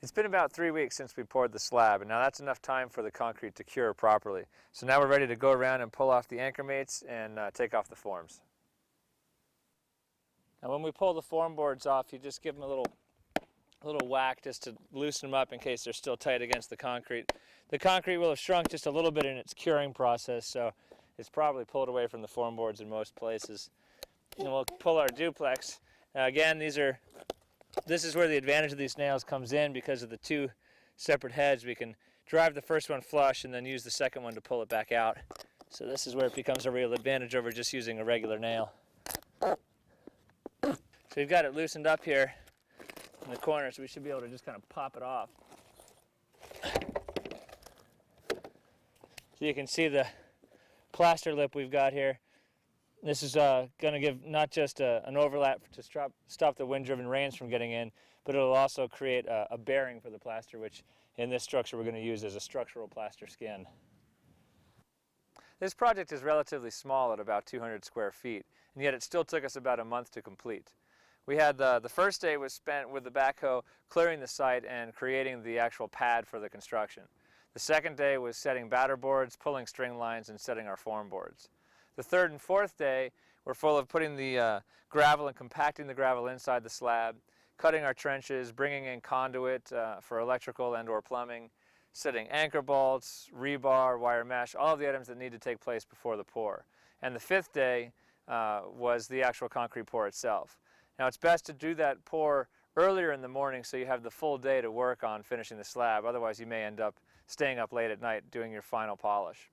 It's been about 3 weeks since we poured the slab, and now that's enough time for the concrete to cure properly. So now we're ready to go around and pull off the anchor mates and take off the forms. Now when we pull the form boards off, you just give them a little whack just to loosen them up in case they're still tight against the concrete. The concrete will have shrunk just a little bit in its curing process, so it's probably pulled away from the form boards in most places. And we'll pull our duplex. Now again, this is where the advantage of these nails comes in. Because of the two separate heads, we can drive the first one flush and then use the second one to pull it back out. So this is where it becomes a real advantage over just using a regular nail. So we've got it loosened up here in the corner, so we should be able to just kind of pop it off. So you can see the plaster lip we've got here. This is going to give not just an overlap to stop the wind-driven rains from getting in, but it'll also create a bearing for the plaster, which in this structure we're going to use as a structural plaster skin. This project is relatively small at about 200 square feet, and yet it still took us about a month to complete. We had the first day was spent with the backhoe clearing the site and creating the actual pad for the construction. The second day was setting batter boards, pulling string lines, and setting our form boards. The third and fourth day were full of putting the gravel and compacting the gravel inside the slab, cutting our trenches, bringing in conduit for electrical and or plumbing, setting anchor bolts, rebar, wire mesh, all of the items that need to take place before the pour. And the fifth day was the actual concrete pour itself. Now it's best to do that pour earlier in the morning so you have the full day to work on finishing the slab. Otherwise you may end up staying up late at night doing your final polish.